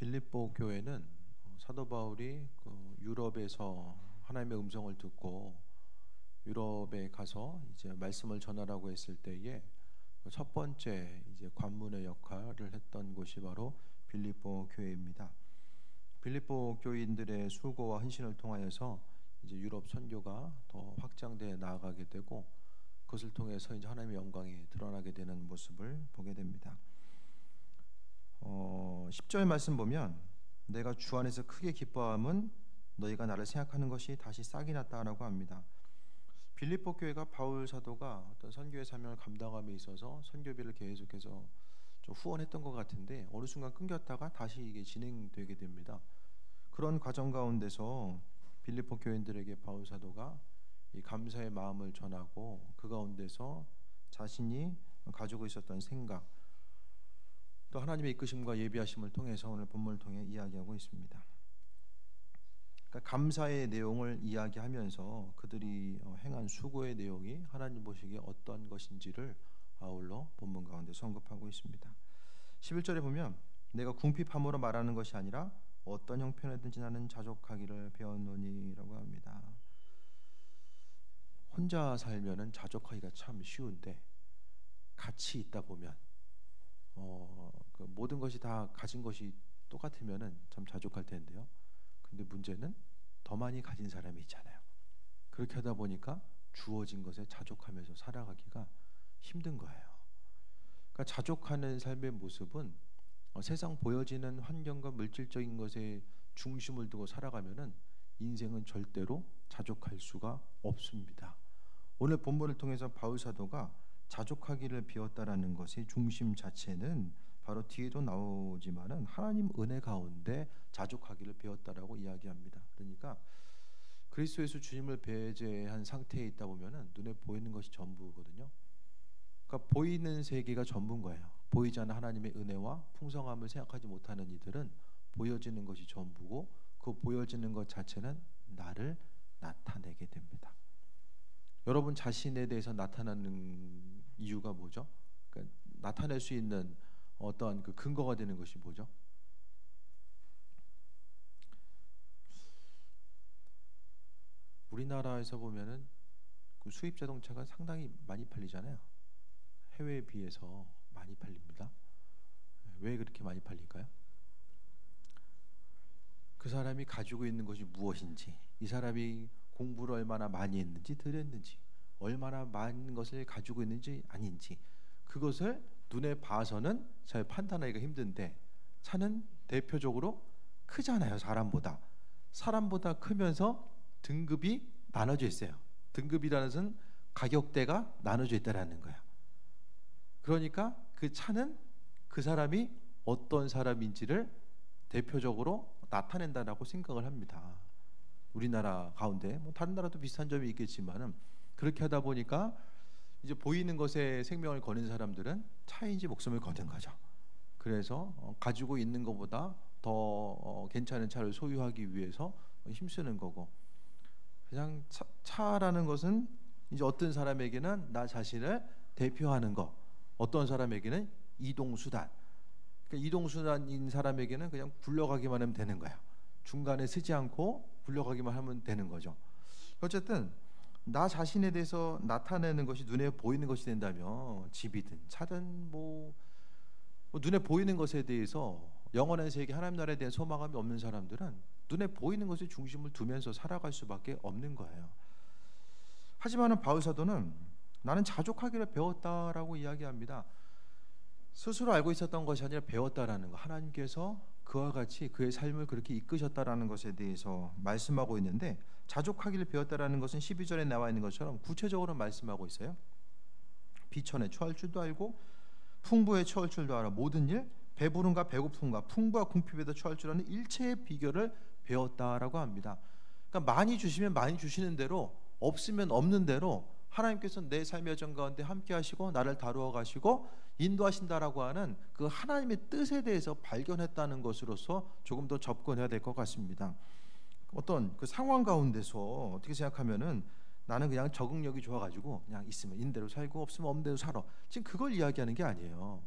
빌립보 교회는 사도 바울이 유럽에서 하나님의 음성을 듣고 유럽에 가서 이제 말씀을 전하라고 했을 때에 첫 번째 이제 관문의 역할을 했던 곳이 바로 빌립보 교회입니다. 빌립보 교인들의 수고와 헌신을 통하여서 이제 유럽 선교가 더 확장되어 나아가게 되고 그것을 통해서 이제 하나님의 영광이 드러나게 되는 모습을 보게 됩니다. 10절 말씀 보면 내가 주 안에서 크게 기뻐함은 너희가 나를 생각하는 것이 다시 싹이 났다라고 합니다. 빌립보 교회가 바울 사도가 어떤 선교의 사명을 감당함에 있어서 선교비를 계속해서 좀 후원했던 것 같은데 어느 순간 끊겼다가 다시 이게 진행되게 됩니다. 그런 과정 가운데서 빌립보 교인들에게 바울 사도가 이 감사의 마음을 전하고 그 가운데서 자신이 가지고 있었던 생각 또 하나님의 이끄심과 예비하심을 통해서 오늘 본문을 통해 이야기하고 있습니다. 그러니까 감사의 내용을 이야기하면서 그들이 행한 수고의 내용이 하나님 보시기에 어떤 것인지를 아울러 본문 가운데 언급하고 있습니다. 11절에 보면 내가 궁핍함으로 말하는 것이 아니라 어떤 형편이든지 나는 자족하기를 배웠노니라고 합니다. 혼자 살면은 자족하기가 참 쉬운데 같이 있다 보면 그 모든 것이 다 가진 것이 똑같으면은 참 자족할 텐데요. 근데 문제는 더 많이 가진 사람이 있잖아요. 그렇게 하다 보니까 주어진 것에 자족하면서 살아가기가 힘든 거예요. 그러니까 자족하는 삶의 모습은 세상 보여지는 환경과 물질적인 것에 중심을 두고 살아가면은 인생은 절대로 자족할 수가 없습니다. 오늘 본문을 통해서 바울 사도가 자족하기를 배웠다라는 것의 중심 자체는 바로 뒤에도 나오지만은 하나님 은혜 가운데 자족하기를 배웠다라고 이야기합니다. 그러니까 그리스도 예수 주님을 배제한 상태에 있다 보면은 눈에 보이는 것이 전부거든요. 그러니까 보이는 세계가 전부인 거예요. 보이지 않는 하나님의 은혜와 풍성함을 생각하지 못하는 이들은 보여지는 것이 전부고 그 보여지는 것 자체는 나를 나타내게 됩니다. 여러분 자신에 대해서 나타나는 이유가 뭐죠? 그러니까 나타낼 수 있는 어떠한 그 근거가 되는 것이 뭐죠? 우리나라에서 보면은 그 수입 자동차가 상당히 많이 팔리잖아요. 해외에 비해서 많이 팔립니다. 왜 그렇게 많이 팔릴까요? 그 사람이 가지고 있는 것이 무엇인지, 이 사람이 공부를 얼마나 많이 했는지 덜 했는지, 얼마나 많은 것을 가지고 있는지 아닌지 그것을 눈에 봐서는 잘 판단하기가 힘든데 차는 대표적으로 크잖아요. 사람보다 크면서 등급이 나눠져 있어요. 등급이라는 것은 가격대가 나눠져 있다라는 거예요. 그러니까 그 차는 그 사람이 어떤 사람인지를 대표적으로 나타낸다라고 생각을 합니다. 우리나라 가운데 뭐 다른 나라도 비슷한 점이 있겠지만은 그렇게 하다 보니까 이제 보이는 것에 생명을 거는 사람들은 차인지 목숨을 거는 거죠. 그래서 가지고 있는 것보다 더 괜찮은 차를 소유하기 위해서 힘쓰는 거고 그냥 차라는 것은 이제 어떤 사람에게는 나 자신을 대표하는 거, 어떤 사람에게는 이동수단. 그러니까 이동수단인 사람에게는 그냥 굴러가기만 하면 되는 거예요. 중간에 서지 않고 굴러가기만 하면 되는 거죠. 어쨌든 나 자신에 대해서 나타내는 것이 눈에 보이는 것이 된다면 집이든 차든 뭐 눈에 보이는 것에 대해서 영원한 세계 하나님 나라에 대한 소망감이 없는 사람들은 눈에 보이는 것에 중심을 두면서 살아갈 수밖에 없는 거예요. 하지만 바울 사도는 나는 자족하기를 배웠다라고 이야기합니다. 스스로 알고 있었던 것이 아니라 배웠다라는 거. 하나님께서 그와 같이 그의 삶을 그렇게 이끄셨다라는 것에 대해서 말씀하고 있는데 자족하기를 배웠다라는 것은 12절에 나와 있는 것처럼 구체적으로 말씀하고 있어요. 비천에 처할 줄도 알고 풍부에 처할 줄도 알아. 모든 일, 배부름과 배고픔과 풍부와 궁핍에도 처할 줄 아는 일체의 비결을 배웠다라고 합니다. 그러니까 많이 주시면 많이 주시는 대로, 없으면 없는 대로 하나님께서 내 삶의 여정 가운데 함께 하시고 나를 다루어 가시고 인도하신다라고 하는 그 하나님의 뜻에 대해서 발견했다는 것으로서 조금 더 접근해야 될 것 같습니다. 어떤 그 상황 가운데서 어떻게 생각하면은 나는 그냥 적응력이 좋아가지고 그냥 있으면 있는 대로 살고 없으면 없는 대로 살아. 지금 그걸 이야기하는 게 아니에요.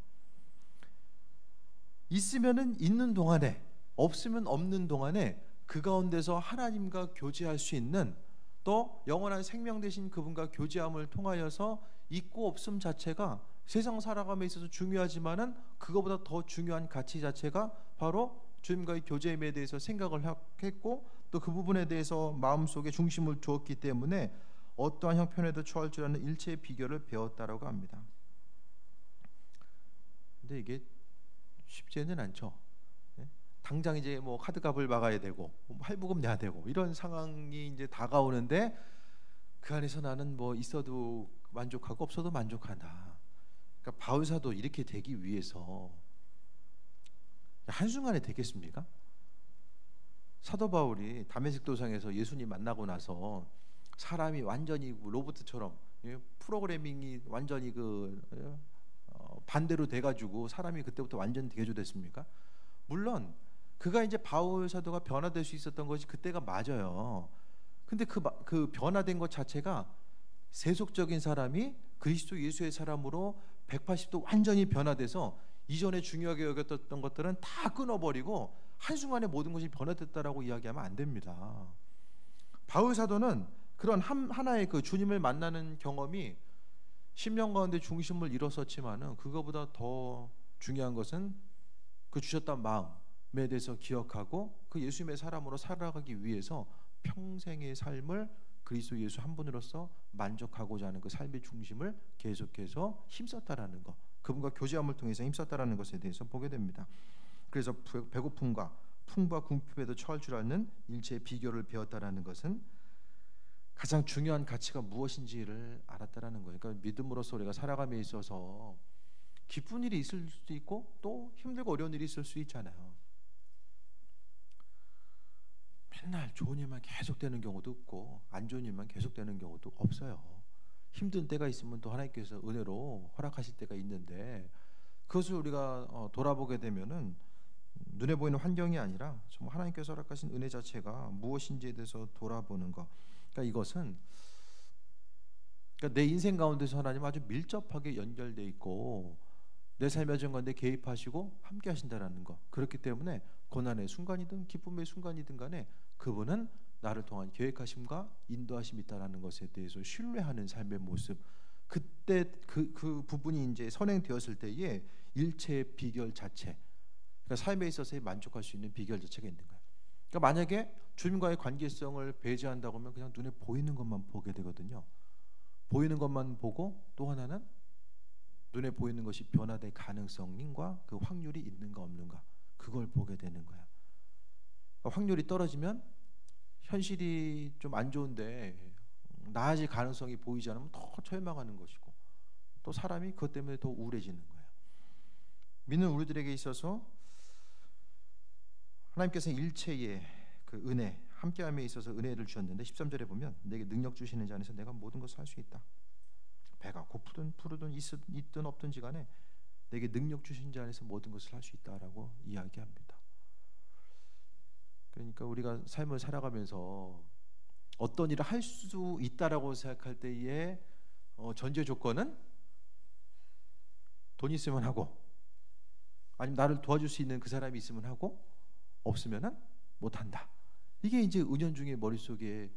있으면은 있는 동안에 없으면 없는 동안에 그 가운데서 하나님과 교제할 수 있는, 또 영원한 생명 되신 그분과 교제함을 통하여서 있고 없음 자체가 세상 살아감에 있어서 중요하지만은 그거보다 더 중요한 가치 자체가 바로 주님과의 교제임에 대해서 생각을 했고, 또 그 부분에 대해서 마음속에 중심을 두었기 때문에 어떠한 형편에도 처할 줄 아는 일체의 비결을 배웠다라고 합니다. 근데 이게 쉽지는 않죠. 당장 이제 뭐 카드값을 막아야 되고 할부금 내야 되고 이런 상황이 이제 다가오는데, 그 안에서 나는 뭐 있어도 만족하고 없어도 만족한다. 그러니까 바울 사도 이렇게 되기 위해서 한순간에 되겠습니까? 사도 바울이 다메섹 도상에서 예수님 만나고 나서 사람이 완전히 로봇처럼, 프로그래밍이 완전히 반대로 돼가지고 사람이 그때부터 완전 개조됐습니까? 물론 그가 이제 바울 사도가 변화될 수 있었던 것이 그때가 맞아요. 근데 그 변화된 것 자체가 세속적인 사람이 그리스도 예수의 사람으로 180도 완전히 변화돼서 이전에 중요하게 여겼던 것들은 다 끊어버리고 한순간에 모든 것이 변화됐다라고 이야기하면 안 됩니다. 바울 사도는 그런 하나의 그 주님을 만나는 경험이 10년 가운데 중심을 잃었었지만은, 그거보다 더 중요한 것은 그 주셨던 마음에 대해서 기억하고 그 예수님의 사람으로 살아가기 위해서 평생의 삶을 그리스도 예수 한 분으로서 만족하고자 하는 그 삶의 중심을 계속해서 힘썼다라는 것, 그분과 교제함을 통해서 힘썼다라는 것에 대해서 보게 됩니다. 그래서 배고픔과 풍부와 궁핍에도 처할 줄 아는 일체의 비결을 배웠다라는 것은 가장 중요한 가치가 무엇인지를 알았다라는 거예요. 그러니까 믿음으로서 우리가 살아감에 있어서 기쁜 일이 있을 수도 있고 또 힘들고 어려운 일이 있을 수 있잖아요. 맨날 좋은 일만 계속되는 경우도 없고 안 좋은 일만 계속되는 경우도 없어요. 힘든 때가 있으면 또 하나님께서 은혜로 허락하실 때가 있는데, 그것을 우리가 돌아보게 되면은 눈에 보이는 환경이 아니라 정말 하나님께서 허락하신 은혜 자체가 무엇인지에 대해서 돌아보는 것. 그러니까 이것은, 그러니까 내 인생 가운데서 하나님 아주 밀접하게 연결돼 있고 내 삶의 가운데 개입하시고 함께 하신다라는 것. 그렇기 때문에 고난의 순간이든 기쁨의 순간이든 간에 그분은 나를 통한 계획하심과 인도하심이 있다라는 것에 대해서 신뢰하는 삶의 모습. 그때 그 부분이 이제 선행되었을 때에 일체의 비결 자체, 그러니까 삶에 있어서의 만족할 수 있는 비결 자체가 있는 거예요. 그러니까 만약에 주님과의 관계성을 배제한다고 하면 그냥 눈에 보이는 것만 보게 되거든요. 보이는 것만 보고, 또 하나는 눈에 보이는 것이 변화될 가능성과 그 확률이 있는가 없는가, 그걸 보게 되는 거야. 그러니까 확률이 떨어지면 현실이 좀 안 좋은데 나아질 가능성이 보이지 않으면 더 절망하는 것이고, 또 사람이 그것 때문에 더 우울해지는 거예요. 믿는 우리들에게 있어서 하나님께서 일체의 그 은혜, 함께함에 있어서 은혜를 주셨는데 13절에 보면 내게 능력 주시는 자 안에서 내가 모든 것을 할 수 있다. 배가 고프든 푸르든 있든 없든지 간에 내게 능력 주신 자 안에서 모든 것을 할 수 있다라고 이야기합니다. 그러니까 우리가 삶을 살아가면서 어떤 일을 할 수 있다라고 생각할 때의 전제 조건은 돈이 있으면 하고, 아니면 나를 도와줄 수 있는 그 사람이 있으면 하고, 없으면은 못한다. 이게 이제 은연중에 머릿속에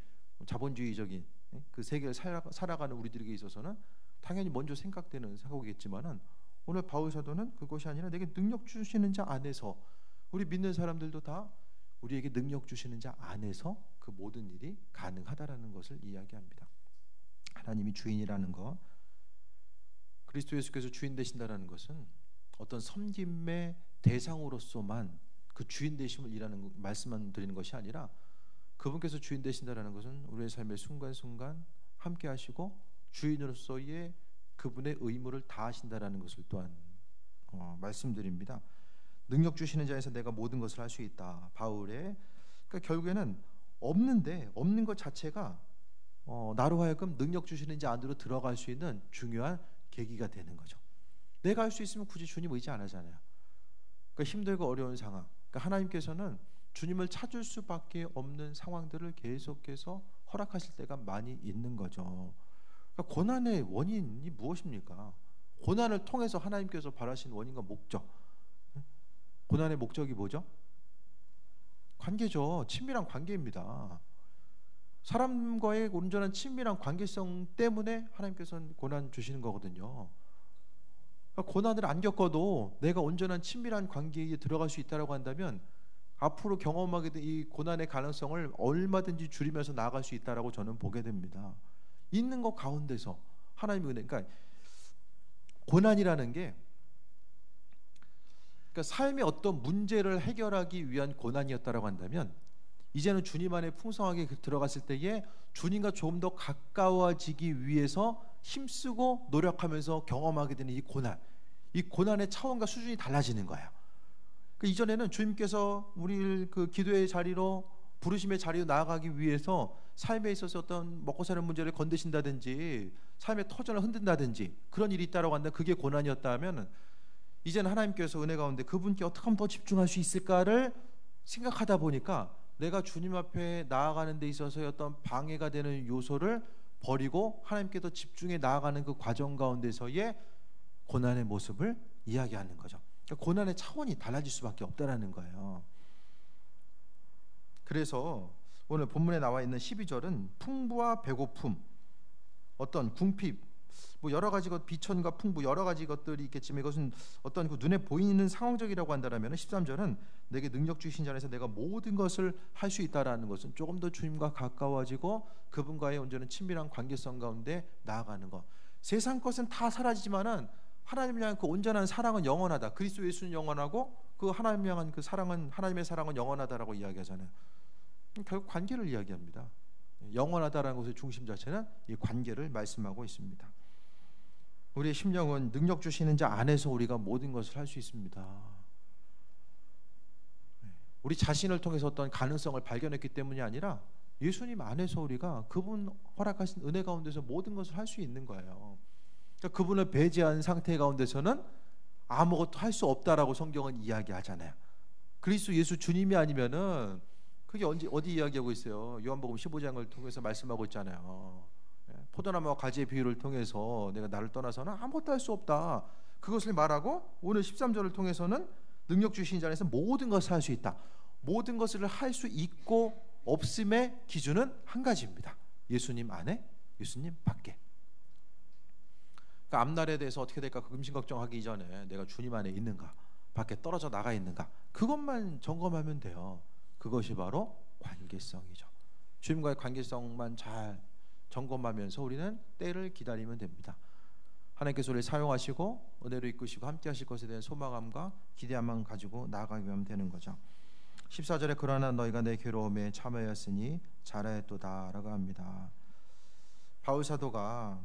자본주의적인 그 세계를 살아가는 우리들에게 있어서는 당연히 먼저 생각되는 사고겠지만은, 오늘 바울 사도는 그것이 아니라 내게 능력 주시는 자 안에서, 우리 믿는 사람들도 다 우리에게 능력 주시는 자 안에서 그 모든 일이 가능하다라는 것을 이야기합니다. 하나님이 주인이라는 것, 그리스도 예수께서 주인 되신다라는 것은 어떤 섬김의 대상으로서만 그 주인 되심을 일하는 말씀만 드리는 것이 아니라, 그분께서 주인 되신다라는 것은 우리의 삶의 순간순간 함께 하시고 주인으로서의 그분의 의무를 다하신다라는 것을 또한 말씀드립니다. 능력 주시는 자에서 내가 모든 것을 할 수 있다. 바울의, 그러니까 결국에는 없는 것 자체가 나로 하여금 능력 주시는 자 안으로 들어갈 수 있는 중요한 계기가 되는 거죠. 내가 할 수 있으면 굳이 주님 의지 안 하잖아요. 그러니까 힘들고 어려운 상황, 그러니까 하나님께서는 주님을 찾을 수밖에 없는 상황들을 계속해서 허락하실 때가 많이 있는 거죠. 그러니까 고난의 원인이 무엇입니까? 고난을 통해서 하나님께서 바라신 원인과 목적, 고난의 목적이 뭐죠? 관계죠. 친밀한 관계입니다. 사람과의 온전한 친밀한 관계성 때문에 하나님께서는 고난 주시는 거거든요. 그러니까 고난을 안 겪어도 내가 온전한 친밀한 관계에 들어갈 수 있다고 한다면 앞으로 경험하게 된 이 고난의 가능성을 얼마든지 줄이면서 나아갈 수 있다라고 저는 보게 됩니다. 있는 것 가운데서 하나님의 은혜, 그러니까 고난이라는 게 그러니까 삶의 어떤 문제를 해결하기 위한 고난이었다라고 한다면 이제는 주님 안에 풍성하게 들어갔을 때에 주님과 조금 더 가까워지기 위해서 힘쓰고 노력하면서 경험하게 되는 이 고난의 차원과 수준이 달라지는 거예요. 그 이전에는 주님께서 우리를 그 기도의 자리로 부르심의 자리로 나아가기 위해서 삶에 있어서 어떤 먹고 사는 문제를 건드신다든지 삶의 터전을 흔든다든지 그런 일이 있다라고 한다면 그게 고난이었다면 이제는 하나님께서 은혜 가운데 그분께 어떻게 하면 더 집중할 수 있을까를 생각하다 보니까 내가 주님 앞에 나아가는 데 있어서의 어떤 방해가 되는 요소를 버리고 하나님께 더 집중해 나아가는 그 과정 가운데서의 고난의 모습을 이야기하는 거죠. 그러니까 고난의 차원이 달라질 수밖에 없다라는 거예요. 그래서 오늘 본문에 나와 있는 12절은 풍부와 배고픔, 어떤 궁핍, 뭐 여러 가지 것, 비천과 풍부 여러 가지 것들이 있겠지만 이것은 어떤 그 눈에 보이는 상황적이라고 한다면 13절은 내게 능력 주신 자에서 내가 모든 것을 할 수 있다라는 것은 조금 더 주님과 가까워지고 그분과의 온전한 친밀한 관계성 가운데 나아가는 것. 세상 것은 다 사라지지만은 하나님을 향한 그 온전한 사랑은 영원하다. 그리스도 예수는 영원하고 그 하나님을 향한 그 사랑은 하나님의 사랑은 영원하다라고 이야기하잖아요. 결국 관계를 이야기합니다. 영원하다라는 것의 중심 자체는 이 관계를 말씀하고 있습니다. 우리의 심령은 능력 주시는 자 안에서 우리가 모든 것을 할 수 있습니다. 우리 자신을 통해서 어떤 가능성을 발견했기 때문이 아니라 예수님 안에서 우리가 그분 허락하신 은혜 가운데서 모든 것을 할 수 있는 거예요. 그러니까 그분을 배제한 상태 가운데서는 아무것도 할 수 없다라고 성경은 이야기하잖아요. 그리스도 예수 주님이 아니면은 그게 어디 이야기하고 있어요? 요한복음 15장을 통해서 말씀하고 있잖아요. 포도나무와 가지의 비유를 통해서 내가 나를 떠나서는 아무것도 할 수 없다. 그것을 말하고 오늘 13절을 통해서는 능력 주신 자 안에서 모든 것을 할 수 있다. 모든 것을 할 수 있고 없음의 기준은 한 가지입니다. 예수님 안에, 예수님 밖에. 그러니까 앞날에 대해서 어떻게 될까 근심 걱정하기 이전에 내가 주님 안에 있는가, 밖에 떨어져 나가 있는가, 그것만 점검하면 돼요. 그것이 바로 관계성이죠. 주님과의 관계성만 잘 점검하면서 우리는 때를 기다리면 됩니다. 하나님께서 우리를 사용하시고 은혜로 이끄시고 함께 하실 것에 대한 소망함과 기대함만 가지고 나아가게 하면 되는 거죠. 14절에 그러나 너희가 내 괴로움에 참여하였으니 잘하였도다 라고 합니다. 바울 사도가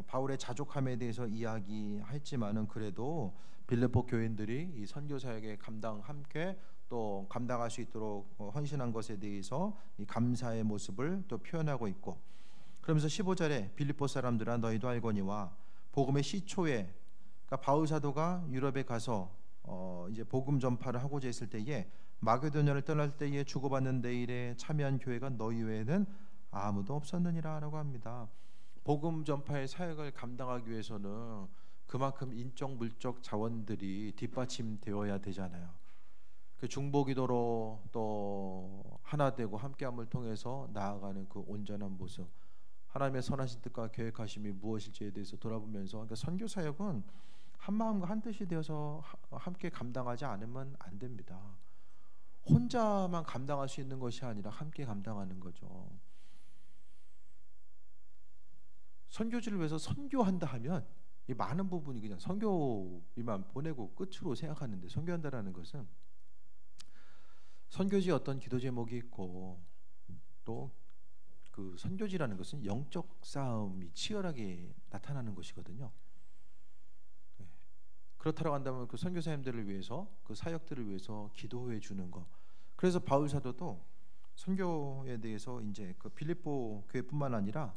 바울의 자족함에 대해서 이야기했지만은 그래도 빌립보 교인들이 이 선교 사역에 함께 또 감당할 수 있도록 헌신한 것에 대해서 이 감사의 모습을 또 표현하고 있고, 그러면서 15절에 빌립보 사람들아 너희도 알거니와 복음의 시초에, 그러니까 바울 사도가 유럽에 가서 이제 복음 전파를 하고자 했을 때에 마게도냐를 떠날 때에 주고받는 데 일에 참여한 교회가 너희 외에는 아무도 없었느니라라고 합니다. 복음 전파의 사역을 감당하기 위해서는 그만큼 인적 물적 자원들이 뒷받침되어야 되잖아요. 그 중보기도로 또 하나 되고 함께함을 통해서 나아가는 그 온전한 모습, 하나님의 선하신 뜻과 계획하심이 무엇일지에 대해서 돌아보면서, 그러니까 선교 사역은 한 마음과 한 뜻이 되어서 함께 감당하지 않으면 안 됩니다. 혼자만 감당할 수 있는 것이 아니라 함께 감당하는 거죠. 선교지를 위해서 선교한다 하면 이 많은 부분이 그냥 선교비만 보내고 끝으로 생각하는데, 선교한다라는 것은 선교지에 어떤 기도 제목이 있고 또 그 선교지라는 것은 영적 싸움이 치열하게 나타나는 것이거든요. 그렇다고 한다면 그 선교사님들을 위해서, 그 사역들을 위해서 기도해 주는 것. 그래서 바울 사도도 선교에 대해서 이제 그 빌립보 교회뿐만 아니라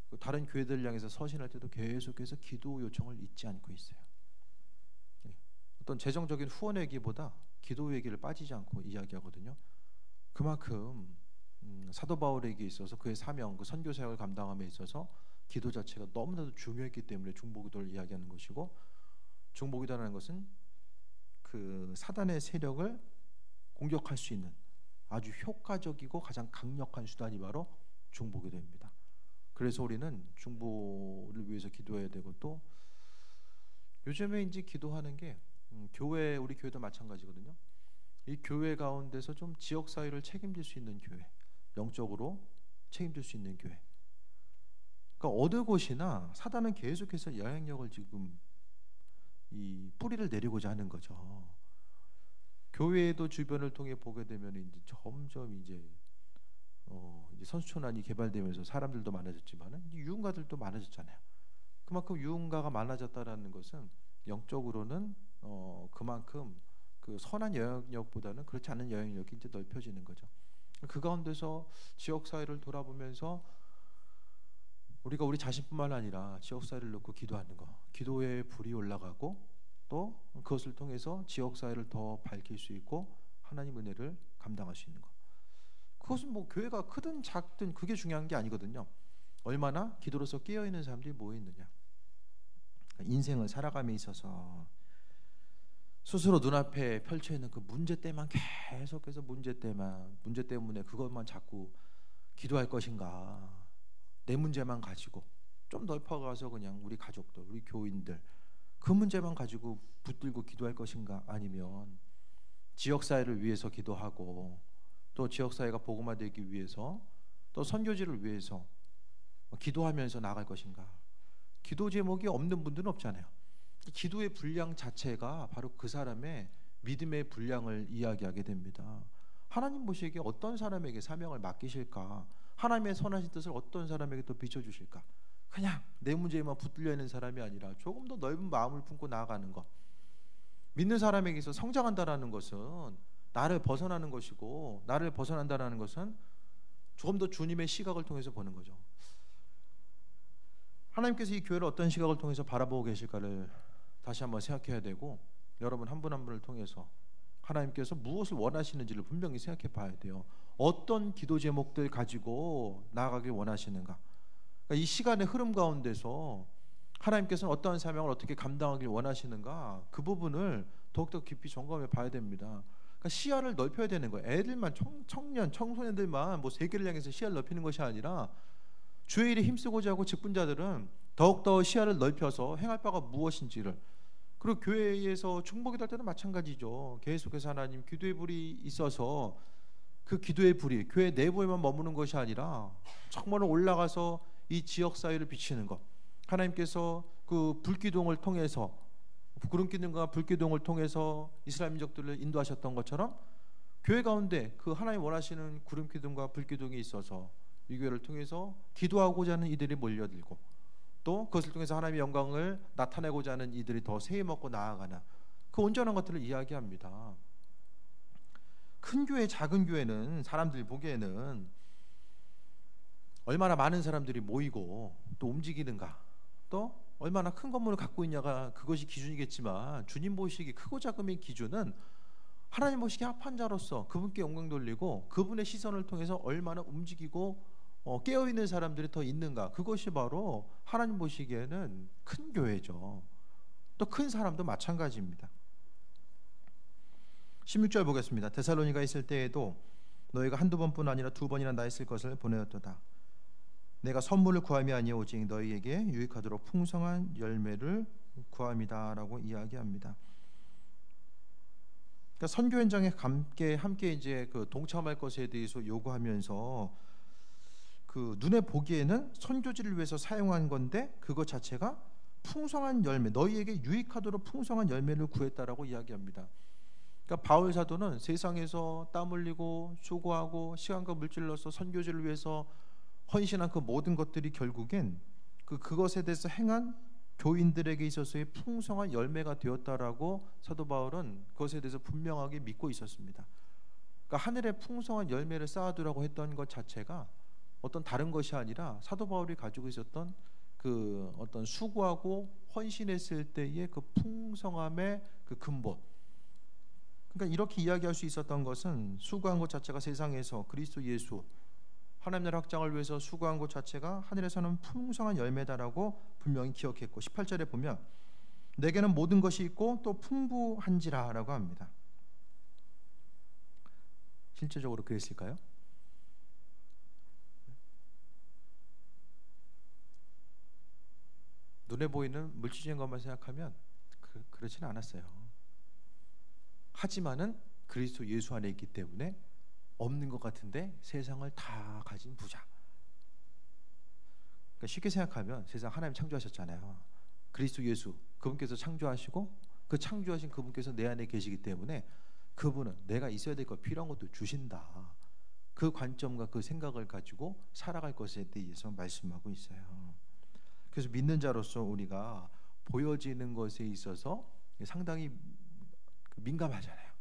그 다른 교회들을 향해서 서신할 때도 계속해서 기도 요청을 잊지 않고 있어요. 어떤 재정적인 후원회기보다 기도회기를 빠지지 않고 이야기하거든요. 그만큼 사도 바울에게 있어서 그의 사명, 그 선교 사역을 감당함에 있어서 기도 자체가 너무나도 중요했기 때문에 중보기도를 이야기하는 것이고, 중보기도라는 것은 그 사단의 세력을 공격할 수 있는 아주 효과적이고 가장 강력한 수단이 바로 중보가 됩니다. 그래서 우리는 중보를 위해서 기도해야 되고, 또 요즘에 이제 기도하는 게 교회, 우리 교회도 마찬가지거든요. 이 교회 가운데서 좀 지역 사회를 책임질 수 있는 교회, 영적으로 책임질 수 있는 교회. 그러니까 어느 곳이나 사단은 계속해서 영향력을 지금 이 뿌리를 내리고자 하는 거죠. 교회도 주변을 통해 보게 되면 이제 점점 이제 선수촌안이 개발되면서 사람들도 많아졌지만 유흥가들도 많아졌잖아요. 그만큼 유흥가가 많아졌다라는 것은 영적으로는 그만큼 그 선한 영향력보다는 그렇지 않은 영향력이 이제 넓혀지는 거죠. 그 가운데서 지역 사회를 돌아보면서 우리가 우리 자신뿐만 아니라 지역 사회를 놓고 기도하는 거, 기도의 불이 올라가고 또 그것을 통해서 지역 사회를 더 밝힐 수 있고 하나님 은혜를 감당할 수 있는 거. 그것은 뭐 교회가 크든 작든 그게 중요한 게 아니거든요. 얼마나 기도로서 깨어 있는 사람들이 모여 있느냐. 인생을 살아감에 있어서 스스로 눈앞에 펼쳐 있는 그 문제 때만 계속해서 문제 때문에 그것만 자꾸 기도할 것인가? 내 문제만 가지고 좀 넓어가서 그냥 우리 가족들, 우리 교인들 그 문제만 가지고 붙들고 기도할 것인가? 아니면 지역사회를 위해서 기도하고 또 지역사회가 복음화되기 위해서 또 선교지를 위해서 기도하면서 나아갈 것인가? 기도 제목이 없는 분들은 없잖아요. 기도의 분량 자체가 바로 그 사람의 믿음의 분량을 이야기하게 됩니다. 하나님 보시기에 어떤 사람에게 사명을 맡기실까? 하나님의 선하신 뜻을 어떤 사람에게 또 비춰주실까? 그냥 내 문제에만 붙들려 있는 사람이 아니라 조금 더 넓은 마음을 품고 나아가는 것. 믿는 사람에게서 성장한다라는 것은 나를 벗어나는 것이고, 나를 벗어난다라는 것은 조금 더 주님의 시각을 통해서 보는 거죠. 하나님께서 이 교회를 어떤 시각을 통해서 바라보고 계실까를 다시 한번 생각해야 되고, 여러분 한 분 한 분을 통해서 하나님께서 무엇을 원하시는지를 분명히 생각해 봐야 돼요. 어떤 기도 제목들 가지고 나아가길 원하시는가? 그러니까 이 시간의 흐름 가운데서 하나님께서는 어떠한 사명을 어떻게 감당하길 원하시는가? 그 부분을 더욱더 깊이 점검해 봐야 됩니다. 그러니까 시야를 넓혀야 되는 거예요. 애들만, 청년, 청소년들만 뭐 세계를 향해서 시야를 넓히는 것이 아니라 주의 일에 힘쓰고자 하고 직분자들은 더욱더 시야를 넓혀서 행할 바가 무엇인지를, 그리고 교회에서 중보기도 할 때는 마찬가지죠. 계속해서 하나님 기도의 불이 있어서 그 기도의 불이 교회 내부에만 머무는 것이 아니라 정말 올라가서 이 지역 사회를 비치는 것. 하나님께서 그 불기둥을 통해서, 구름기둥과 불기둥을 통해서 이스라엘 민족들을 인도하셨던 것처럼 교회 가운데 그 하나님 원하시는 구름기둥과 불기둥이 있어서 이 교회를 통해서 기도하고자 하는 이들이 몰려들고, 또 그것을 통해서 하나님의 영광을 나타내고자 하는 이들이 더 세임먹고 나아가는 그 온전한 것들을 이야기합니다. 큰 교회, 작은 교회는 사람들이 보기에는 얼마나 많은 사람들이 모이고 또 움직이는가, 또 얼마나 큰 건물을 갖고 있냐가 그것이 기준이겠지만, 주님 보시기 크고 작음의 기준은 하나님 보시기 합한 자로서 그분께 영광 돌리고 그분의 시선을 통해서 얼마나 움직이고 깨어있는 사람들이 더 있는가, 그것이 바로 하나님 보시기에는 큰 교회죠. 또 큰 사람도 마찬가지입니다. 16절 보겠습니다. 데살로니가 있을 때에도 너희가 한두 번뿐 아니라 두 번이나 나 있을 것을 보내었도다. 내가 선물을 구함이 아니오 오직 너희에게 유익하도록 풍성한 열매를 구함이다 라고 이야기합니다. 그러니까 선교 현장에 함께 이제 그 동참할 것에 대해서 요구하면서 그 눈에 보기에는 선교지를 위해서 사용한 건데 그것 자체가 풍성한 열매, 너희에게 유익하도록 풍성한 열매를 구했다라고 이야기합니다. 그러니까 바울 사도는 세상에서 땀 흘리고 수고하고 시간과 물질을 넣어서 선교지를 위해서 헌신한 그 모든 것들이 결국엔 그것에 대해서 행한 교인들에게 있어서의 풍성한 열매가 되었다라고 사도 바울은 그것에 대해서 분명하게 믿고 있었습니다. 그러니까 하늘에 풍성한 열매를 쌓아두라고 했던 것 자체가 어떤 다른 것이 아니라 사도 바울이 가지고 있었던 그 어떤 수고하고 헌신했을 때의 그 풍성함의 그 근본. 그러니까 이렇게 이야기할 수 있었던 것은 수고한 것 자체가 세상에서 그리스도 예수 하나님 나라 확장을 위해서 수고한 것 자체가 하늘에서는 풍성한 열매다라고 분명히 기억했고, 18절에 보면 내게는 모든 것이 있고 또 풍부한지라 라고 합니다. 실제적으로 그랬을까요? 눈에 보이는 물질적인 것만 생각하면 그렇지는 않았어요. 하지만은 그리스도 예수 안에 있기 때문에 없는 것 같은데 세상을 다 가진 부자. 그러니까 쉽게 생각하면 세상 하나님 창조하셨잖아요. 그리스도 예수 그분께서 창조하시고 그 창조하신 그분께서 내 안에 계시기 때문에 그분은 내가 있어야 될 것 필요한 것도 주신다. 그 관점과 그 생각을 가지고 살아갈 것에 대해서 말씀하고 있어요. 그래서 믿는 자로서 우리가 보여지는 것에 있어서 상당히 민감하잖아요.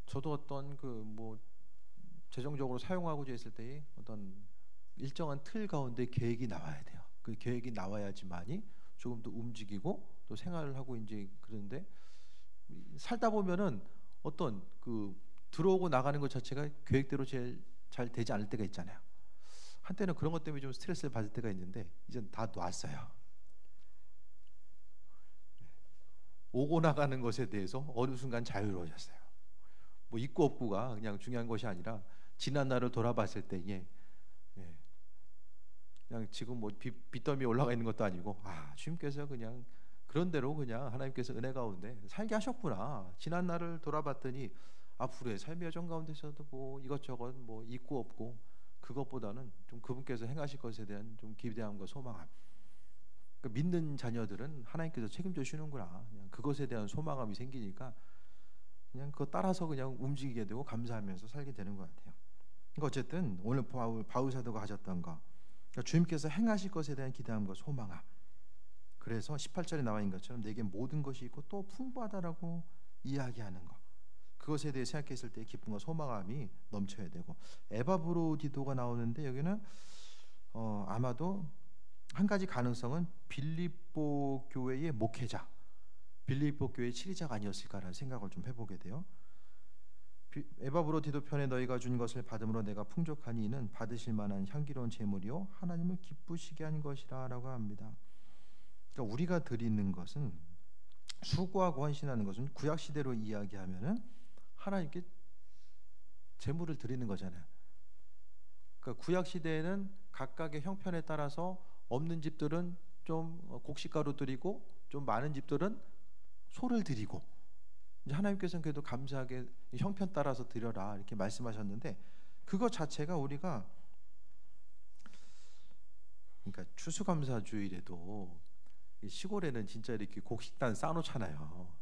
저도 어떤 재정적으로 사용하고자 했을 때에 어떤 일정한 틀 가운데 계획이 나와야 돼요. 그 계획이 나와야지만이 조금 더 움직이고 또 생활을 하고 이제 그런데 살다 보면은 어떤 들어오고 나가는 것 자체가 계획대로 제일 잘 되지 않을 때가 있잖아요. 한때는 그런 것 때문에 좀 스트레스를 받을 때가 있는데 이젠 다 놨어요. 오고 나가는 것에 대해서 어느 순간 자유로워졌어요. 뭐 있고 없고가 그냥 중요한 것이 아니라 지난 날을 돌아봤을 때에 그냥 지금 뭐 빚더미 올라가 있는 것도 아니고 주님께서 그냥 그런 대로 그냥 하나님께서 은혜 가운데 살게 하셨구나. 지난 날을 돌아봤더니 앞으로의 삶의 여정 가운데서도 뭐 이것저것 뭐 있고 없고 그것보다는 좀 그분께서 행하실 것에 대한 좀 기대함과 소망함. 그러니까 믿는 자녀들은 하나님께서 책임져 주시는구나. 그냥 그것에 대한 소망감이 생기니까 그냥 그거 따라서 그냥 움직이게 되고 감사하면서 살게 되는 것 같아요. 그러니까 어쨌든 오늘 바울 사도가 하셨던 거, 그러니까 주님께서 행하실 것에 대한 기대함과 소망함. 그래서 18절에 나와 있는 것처럼 내게 모든 것이 있고 또 풍부하다라고 이야기하는 거. 그것에 대해 생각했을 때 기쁨과 소망함이 넘쳐야 되고 에바브로디도가 나오는데 여기는 아마도 한 가지 가능성은 빌립보 교회의 목회자, 빌립보 교회의 치리자가 아니었을까라는 생각을 좀 해보게 돼요. 에바브로디도 편에 너희가 준 것을 받음으로 내가 풍족하니 이는 받으실 만한 향기로운 제물이요 하나님을 기쁘시게 한 것이라라고 합니다. 그러니까 우리가 드리는 것은 수고하고 헌신하는 것은 구약 시대로 이야기하면은 하나님께 제물을 드리는 거잖아요. 그러니까 구약 시대에는 각각의 형편에 따라서 없는 집들은 좀 곡식가루 드리고 좀 많은 집들은 소를 드리고 이제 하나님께서는 그래도 감사하게 형편 따라서 드려라 이렇게 말씀하셨는데 그거 자체가 우리가 그러니까 추수감사주일에도 시골에는 진짜 이렇게 곡식단 쌓아놓잖아요.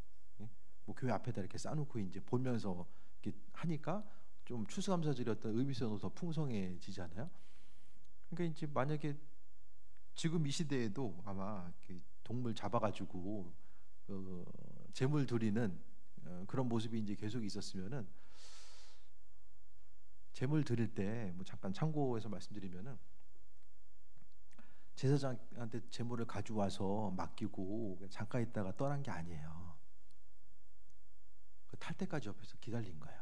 뭐 교회 앞에다 이렇게 쌓아놓고 이제 보면서 이렇게 하니까 좀 추수감사절이 어떤 의미성도 더 풍성해지잖아요. 그러니까 이제 만약에 지금 이 시대에도 아마 동물 잡아가지고 제물 드리는 그런 모습이 이제 계속 있었으면은 제물 드릴 때 뭐 잠깐 참고해서 말씀드리면은 제사장한테 제물을 가져와서 맡기고 잠깐 있다가 떠난 게 아니에요. 탈 때까지 옆에서 기다린 거예요.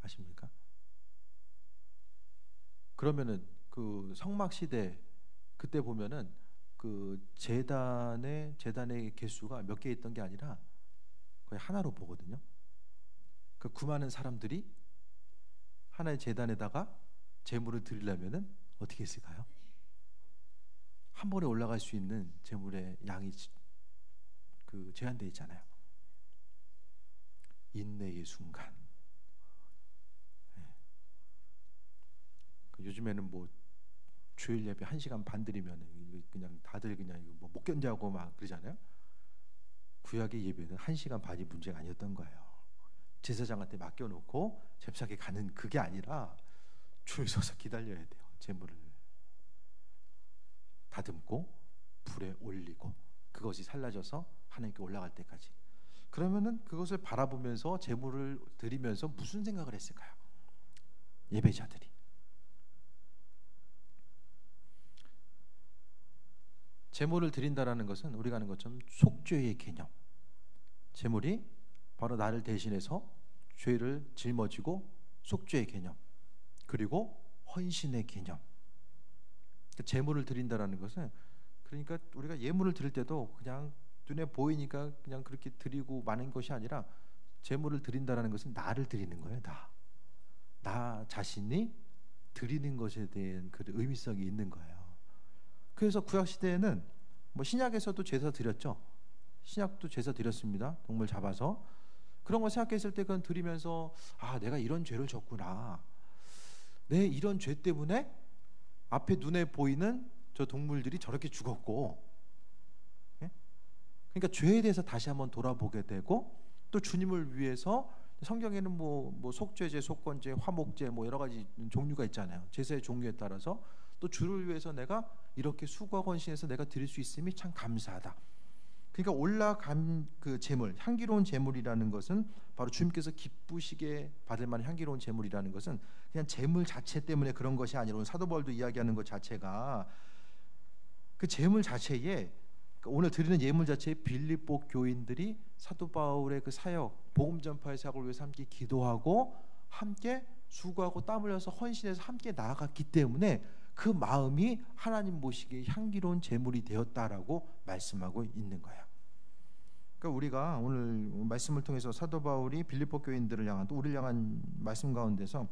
아십니까? 그러면은 그 성막 시대 그때 보면은 그 제단의 개수가 몇 개 있던 게 아니라 거의 하나로 보거든요. 그 많은 사람들이 하나의 제단에다가 제물을 드리려면은 어떻게 했을까요? 한 번에 올라갈 수 있는 제물의 양이 제한되어 있잖아요. 인내의 순간. 요즘에는 뭐 주일 예배 1시간 반 드리면 그냥 다들 그냥 뭐 못 견디하고 막 그러잖아요. 구약의 예배는 1시간 반이 문제가 아니었던 거예요. 제사장한테 맡겨놓고 잽싸게 가는 그게 아니라 줄 서서 기다려야 돼요. 제물을 다듬고 불에 올리고 그것이 살라져서 하나님께 올라갈 때까지. 그러면은 그것을 바라보면서 제물을 드리면서 무슨 생각을 했을까요? 예배자들이. 제물을 드린다라는 것은 우리가 아는 것처럼 속죄의 개념. 제물이 바로 나를 대신해서 죄를 짊어지고 속죄의 개념. 그리고 헌신의 개념. 제물을 드린다라는 것은 그러니까 우리가 예물을 드릴 때도 그냥 눈에 보이니까 그냥 그렇게 드리고 마는 것이 아니라 제물을 드린다라는 것은 나를 드리는 거예요. 나 자신이 드리는 것에 대한 그 의미성이 있는 거예요. 그래서 구약 시대에는 뭐 신약에서도 제사 드렸죠. 신약도 제사 드렸습니다. 동물 잡아서. 그런 거 생각했을 때 그건 드리면서 내가 이런 죄를 졌구나. 내 이런 죄 때문에 앞에 눈에 보이는 저 동물들이 저렇게 죽었고, 예? 그러니까 죄에 대해서 다시 한번 돌아보게 되고, 또 주님을 위해서 성경에는 뭐 속죄제, 속건제, 화목제 뭐 여러 가지 종류가 있잖아요. 제사의 종류에 따라서 또 주를 위해서 내가 이렇게 수고하고 헌신해서 내가 드릴 수 있음이 참 감사하다. 그러니까 올라간 그 제물, 향기로운 제물이라는 것은 바로 주님께서 기쁘시게 받을 만한 향기로운 제물이라는 것은 그냥 제물 자체 때문에 그런 것이 아니라 오늘 사도 바울도 이야기하는 것 자체가 그 제물 자체에 오늘 드리는 예물 자체에 빌립보 교인들이 사도 바울의 그 사역, 복음 전파의 사역을 위해서 함께 기도하고 함께 수고하고 땀 흘려서 헌신해서 함께 나아갔기 때문에 그 마음이 하나님 보시기에 향기로운 제물이 되었다라고 말씀하고 있는 거예요. 그러니까 우리가 오늘 말씀을 통해서 사도 바울이 빌립보 교인들을 향한 또 우리를 향한 말씀 가운데서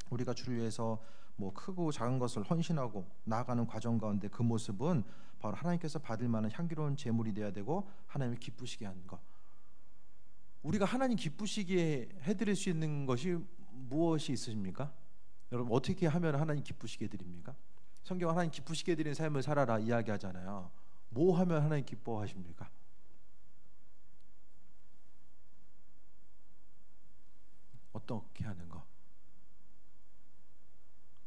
우리가 주를 위해서 뭐 크고 작은 것을 헌신하고 나아가는 과정 가운데 그 모습은 바로 하나님께서 받을 만한 향기로운 제물이 되어야 되고 하나님을 기쁘시게 하는 것. 우리가 하나님 기쁘시게 해드릴 수 있는 것이 무엇이 있으십니까? 여러분 어떻게 하면 하나님 기쁘시게 해드립니까? 성경 하나님 기쁘시게 해드리는 삶을 살아라 이야기하잖아요. 뭐 하면 하나님 기뻐하십니까? 어떻게 하는 거?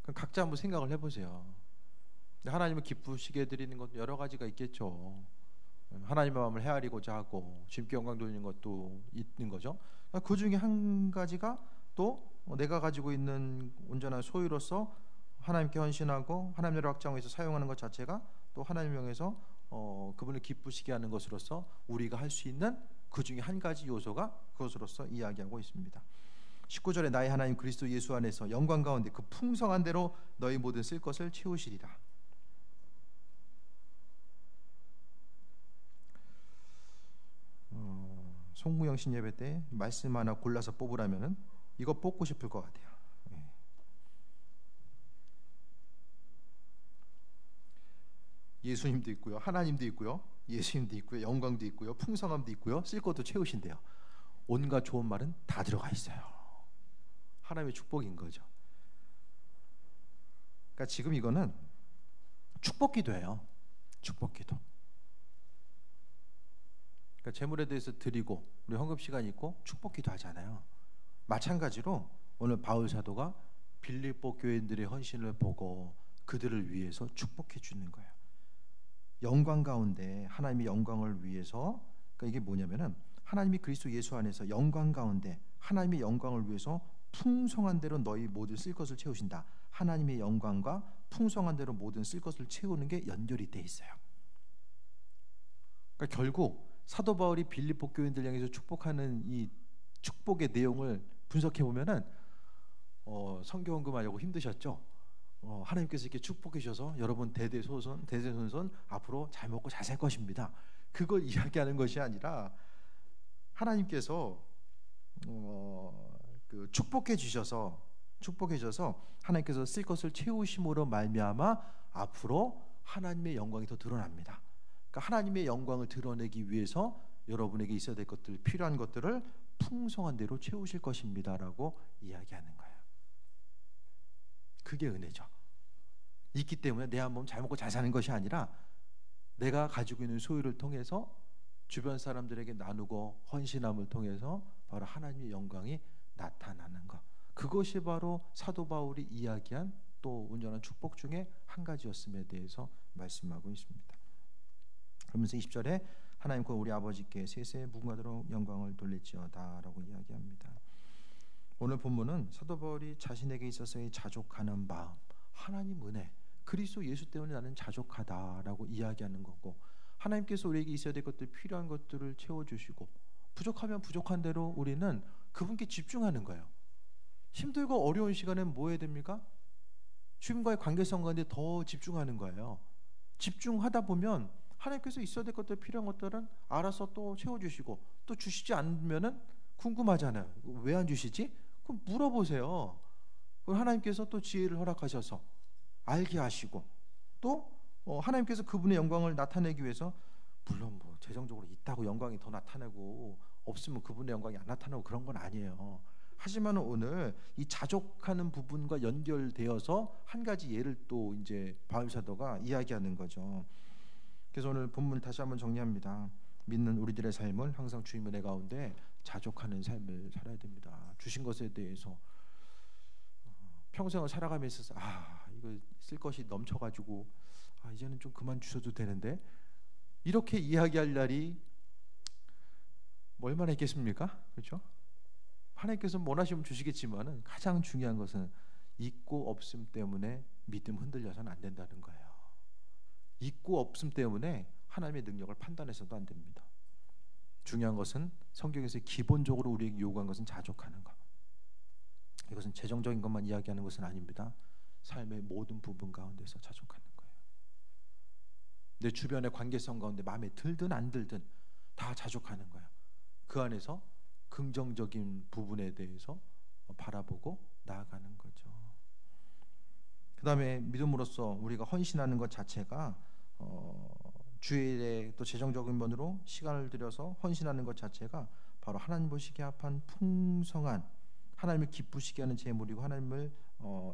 그럼 각자 한번 생각을 해보세요. 하나님을 기쁘시게 해드리는 것도 여러 가지가 있겠죠. 하나님의 마음을 헤아리고자 하고 주님께 영광 돌리는 것도 있는 거죠. 그 중에 한 가지가 또 내가 가지고 있는 온전한 소유로서 하나님께 헌신하고 하나님 나라를 확장하기 위해서 사용하는 것 자체가 또 하나님을 향해서 그분을 기쁘시게 하는 것으로서 우리가 할 수 있는 그 중에 한 가지 요소가 그것으로서 이야기하고 있습니다. 19절에 나의 하나님 그리스도 예수 안에서 영광 가운데 그 풍성한 대로 너희 모든 쓸 것을 채우시리라. 송무영신 예배 때 말씀 하나 골라서 뽑으라면은 이거 뽑고 싶을 것 같아요. 예수님도 있고요, 하나님도 있고요, 예수님도 있고요, 영광도 있고요, 풍성함도 있고요, 쓸 것도 채우신대요. 온갖 좋은 말은 다 들어가 있어요. 하나님의 축복인 거죠. 그러니까 지금 이거는 축복기도예요. 축복기도. 그러니까 제물에 대해서 드리고 우리 헌금 시간이 있고 축복기도 하잖아요. 마찬가지로 오늘 바울 사도가 빌립보 교인들의 헌신을 보고 그들을 위해서 축복해 주는 거예요. 영광 가운데 하나님의 영광을 위해서, 그러니까 이게 뭐냐면은 하나님이 그리스도 예수 안에서 영광 가운데 하나님의 영광을 위해서 풍성한 대로 너희 모든 쓸 것을 채우신다. 하나님의 영광과 풍성한 대로 모든 쓸 것을 채우는 게 연결이 돼 있어요. 그러니까 결국 사도 바울이 빌립보 교인들 향해서 축복하는 이 축복의 내용을 분석해 보면은 성경금하려고 힘드셨죠? 하나님께서 이렇게 축복해 주셔서 여러분 대대손손 앞으로 잘 먹고 잘 살 것입니다. 그걸 이야기하는 것이 아니라 하나님께서 그 축복해 주셔서 하나님께서 쓸 것을 채우심으로 말미암아 앞으로 하나님의 영광이 더 드러납니다. 그러니까 하나님의 영광을 드러내기 위해서 여러분에게 있어야 될 것들, 필요한 것들을 풍성한 대로 채우실 것입니다라고 이야기하는 거예요. 그게 은혜죠. 있기 때문에 내 한 몸 잘 먹고 잘 사는 것이 아니라 내가 가지고 있는 소유를 통해서 주변 사람들에게 나누고 헌신함을 통해서 바로 하나님의 영광이 나타나는 것. 그것이 바로 사도 바울이 이야기한 또 온전한 축복 중에 한 가지였음에 대해서 말씀하고 있습니다. 그러면서 20절에 하나님 곧 우리 아버지께 세세 무궁하도록 영광을 돌릴지어다 라고 이야기합니다. 오늘 본문은 사도 바울이 자신에게 있어서의 자족하는 마음, 하나님 은혜, 그리스도 예수 때문에 나는 자족하다라고 이야기하는 거고, 하나님께서 우리에게 있어야 될 것들, 필요한 것들을 채워주시고 부족하면 부족한 대로 우리는 그분께 집중하는 거예요. 힘들고 어려운 시간엔 뭐 해야 됩니까? 주님과의 관계성 가운데 더 집중하는 거예요. 집중하다 보면 하나님께서 있어야 될 것들, 필요한 것들은 알아서 또 채워주시고, 또 주시지 않으면은 궁금하잖아요. 왜 안 주시지? 그럼 물어보세요. 그럼 하나님께서 또 지혜를 허락하셔서 알게 하시고, 또 하나님께서 그분의 영광을 나타내기 위해서, 물론 뭐 재정적으로 있다고 영광이 더 나타나고 없으면 그분의 영광이 안 나타나고 그런 건 아니에요. 하지만 오늘 이 자족하는 부분과 연결되어서 한 가지 예를 또 이제 바울 사도가 이야기하는 거죠. 그래서 오늘 본문 다시 한번 정리합니다. 믿는 우리들의 삶을 항상 주님의 은혜 가운데 자족하는 삶을 살아야 됩니다. 주신 것에 대해서 평생을 살아가면서 이거 쓸 것이 넘쳐가지고 이제는 좀 그만 주셔도 되는데, 이렇게 이야기할 날이 얼마나 있겠습니까? 그렇죠? 하나님께서 원하시면 주시겠지만은 가장 중요한 것은 있고 없음 때문에 믿음 흔들려서는 안 된다는 거예요. 있고 없음 때문에 하나님의 능력을 판단해서도 안 됩니다. 중요한 것은 성경에서 기본적으로 우리에게 요구한 것은 자족하는 것. 이것은 재정적인 것만 이야기하는 것은 아닙니다. 삶의 모든 부분 가운데서 자족하는 거예요. 내 주변의 관계성 가운데 마음에 들든 안 들든 다 자족하는 거예요. 그 안에서 긍정적인 부분에 대해서 바라보고 나아가는 거죠. 그 다음에 믿음으로써 우리가 헌신하는 것 자체가 주일에 또 재정적인 면으로 시간을 들여서 헌신하는 것 자체가 바로 하나님 보시기에 합한 풍성한, 하나님을 기쁘시게 하는 제물이고, 하나님을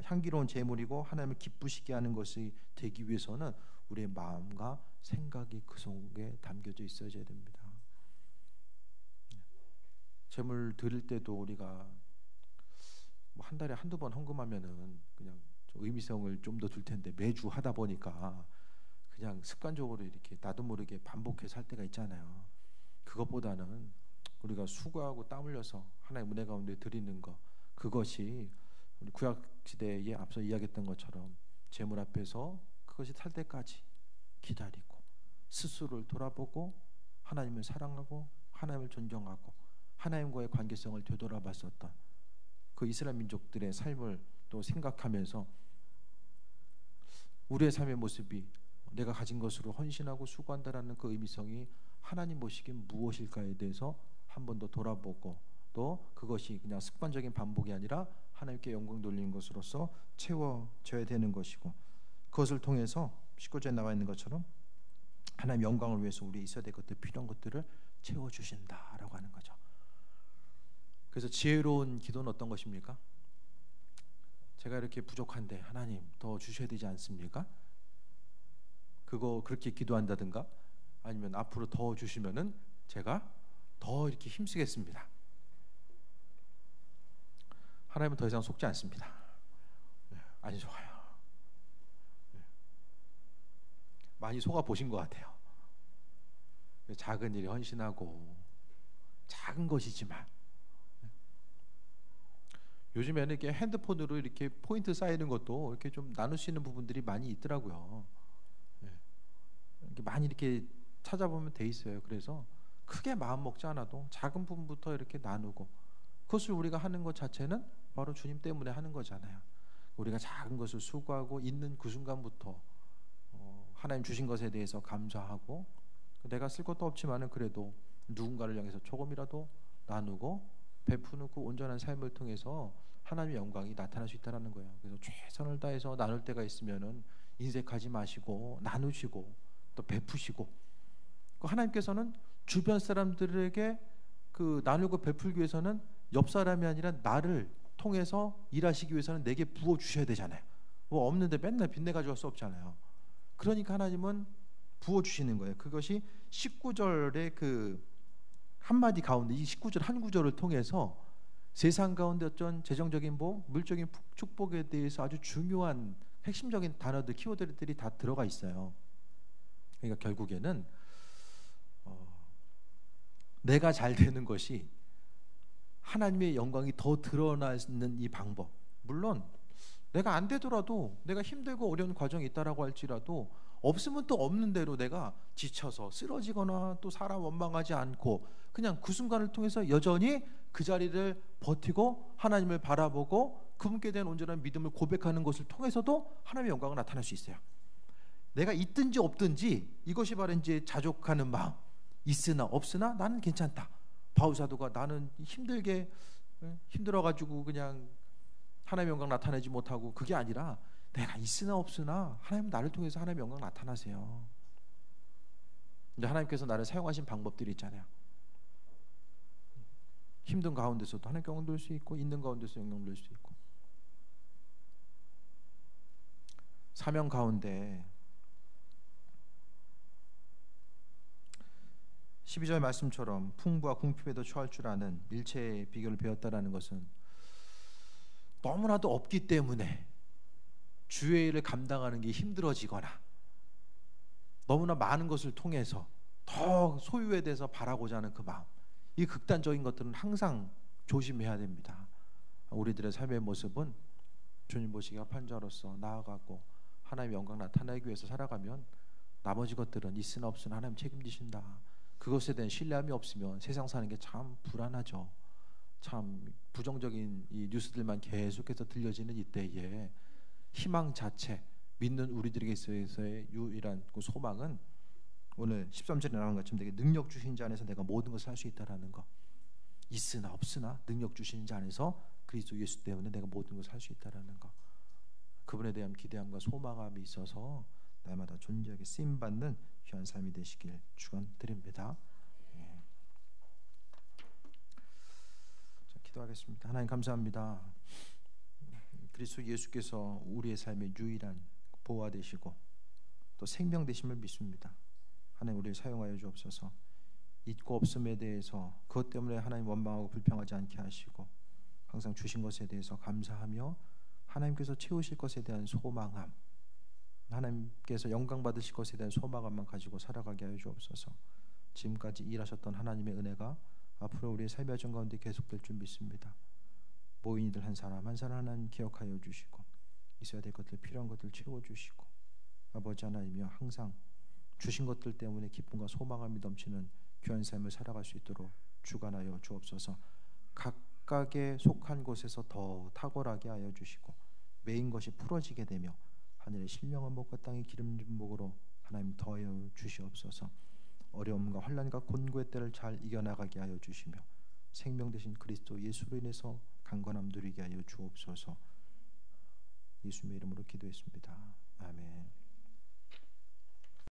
향기로운 제물이고, 하나님을 기쁘시게 하는 것이 되기 위해서는 우리의 마음과 생각이 그 속에 담겨져 있어야 됩니다. 제물 드릴 때도 우리가 뭐 한 달에 한두 번 헌금하면은 그냥 의미성을 좀 더 둘 텐데, 매주 하다 보니까 그냥 습관적으로 이렇게 나도 모르게 반복해서 할 때가 있잖아요. 그것보다는 우리가 수고하고 땀 흘려서 하나님의 은혜 가운데 드리는 것, 그것이 우리 구약 시대에 앞서 이야기했던 것처럼 제물 앞에서 그것이 살 때까지 기다리고 스스로를 돌아보고 하나님을 사랑하고 하나님을 존경하고 하나님과의 관계성을 되돌아봤었던 그 이스라엘 민족들의 삶을 또 생각하면서 우리의 삶의 모습이 내가 가진 것으로 헌신하고 수고한다라는 그 의미성이 하나님 보시기엔 무엇일까에 대해서 한 번 더 돌아보고, 또 그것이 그냥 습관적인 반복이 아니라 하나님께 영광 돌리는 것으로서 채워져야 되는 것이고, 그것을 통해서 19절에 나와 있는 것처럼 하나님 영광을 위해서 우리에 있어야 될 것들, 필요한 것들을 채워주신다라고 하는 거죠. 그래서 지혜로운 기도는 어떤 것입니까? 제가 이렇게 부족한데 하나님 더 주셔야 되지 않습니까? 그거 그렇게 기도한다든가, 아니면 앞으로 더 주시면은 제가 더 이렇게 힘쓰겠습니다. 하나님은 더 이상 속지 않습니다. 안 속아요. 많이 속아 보신 것 같아요. 작은 일에 헌신하고, 작은 것이지만 요즘에는 이렇게 핸드폰으로 이렇게 포인트 쌓이는 것도 이렇게 좀 나눌 수 있는 부분들이 많이 있더라고요. 이렇게 많이 이렇게 찾아보면 돼 있어요. 그래서 크게 마음 먹지 않아도 작은 부분부터 이렇게 나누고, 그것을 우리가 하는 것 자체는 바로 주님 때문에 하는 거잖아요. 우리가 작은 것을 수고하고 있는 그 순간부터 하나님 주신 것에 대해서 감사하고, 내가 쓸 것도 없지만은 그래도 누군가를 향해서 조금이라도 나누고 베푸는 그 온전한 삶을 통해서 하나님의 영광이 나타날 수 있다는 거예요. 그래서 최선을 다해서 나눌 때가 있으면은 인색하지 마시고 나누시고 또 베푸시고, 하나님께서는 주변 사람들에게 그 나누고 베풀기 위해서는 옆 사람이 아니라 나를 통해서 일하시기 위해서는 내게 부어 주셔야 되잖아요. 뭐 없는데 맨날 빚내 가져갈 수 없잖아요. 그러니까 하나님은 부어 주시는 거예요. 그것이 19절의 그 한마디 가운데, 이 19절 한 구절을 통해서 세상 가운데 어떤 재정적인 복, 물적인 축복에 대해서 아주 중요한 핵심적인 단어들, 키워드들이 다 들어가 있어요. 그러니까 결국에는 내가 잘 되는 것이 하나님의 영광이 더 드러나는 이 방법, 물론 내가 안 되더라도, 내가 힘들고 어려운 과정이 있다라고 할지라도 없으면 또 없는 대로 내가 지쳐서 쓰러지거나 또 사람 원망하지 않고 그냥 그 순간을 통해서 여전히 그 자리를 버티고 하나님을 바라보고 그분께 대한 온전한 믿음을 고백하는 것을 통해서도 하나님의 영광을 나타낼 수 있어요. 내가 있든지 없든지 이것이 바로 이제 자족하는 마음. 있으나 없으나 나는 괜찮다. 바울 사도가 나는 힘들어가지고 그냥 하나님의 영광 나타내지 못하고, 그게 아니라 내가 있으나 없으나 하나님 나를 통해서 하나님의 영광 나타나세요. 이제 하나님께서 나를 사용하신 방법들이 있잖아요. 힘든 가운데서도 하나님 영광 돌 수 있고, 있는 가운데서 영광 돌 수 있고, 사명 가운데 12절 말씀처럼 풍부와 궁핍에도 처할 줄 아는 일체의 비결을 배웠다라는 것은 너무나도 없기 때문에 주의 일을 감당하는 게 힘들어지거나 너무나 많은 것을 통해서 더 소유에 대해서 바라고자 하는 그 마음, 이 극단적인 것들은 항상 조심해야 됩니다. 우리들의 삶의 모습은 주님 보시기에 합한 자로서 나아가고 하나님의 영광 나타내기 위해서 살아가면 나머지 것들은 있으나 없으나 하나님 책임지신다. 그것에 대한 신뢰함이 없으면 세상 사는 게 참 불안하죠. 참 부정적인 이 뉴스들만 계속해서 들려지는 이때에 희망 자체, 믿는 우리들에게 있어서의 유일한 그 소망은 오늘 13절에 나온 것처럼 되게 능력 주신 자 안에서 내가 모든 것을 할 수 있다라는 것. 있으나 없으나 능력 주신 자 안에서 그리스도 예수 때문에 내가 모든 것을 할 수 있다라는 것. 그분에 대한 기대함과 소망함이 있어서 날마다 존재하게 쓰임 받는 귀한 삶이 되시길 축원드립니다. 예. 자, 기도하겠습니다. 하나님 감사합니다. 그리스도 예수께서 우리의 삶의 유일한 보호가 되시고 또 생명 되심을 믿습니다. 하나님 우리를 사용하여 주옵소서. 있고 없음에 대해서 그것 때문에 하나님 원망하고 불평하지 않게 하시고 항상 주신 것에 대해서 감사하며 하나님께서 채우실 것에 대한 소망함, 하나님께서 영광 받으실 것에 대한 소망함만 가지고 살아가게 하여 주옵소서. 지금까지 일하셨던 하나님의 은혜가 앞으로 우리의 삶의 여정 가운데 계속될 줄 믿습니다. 모인이들 한 사람 한 사람 하나님 기억하여 주시고 있어야 될 것들, 필요한 것들 채워주시고 아버지 하나님이여 항상 주신 것들 때문에 기쁨과 소망함이 넘치는 귀한 삶을 살아갈 수 있도록 주관하여 주옵소서. 각각의 속한 곳에서 더 탁월하게 하여 주시고 매인 것이 풀어지게 되며 하늘의 신령한 목과 땅의 기름진 목으로 하나님 더하여 주시옵소서. 어려움과 환난과 곤고의 때를 잘 이겨나가게 하여 주시며 생명 되신 그리스도 예수로 인해서 강건함 누리게 하여 주옵소서. 예수님의 이름으로 기도했습니다. 아멘.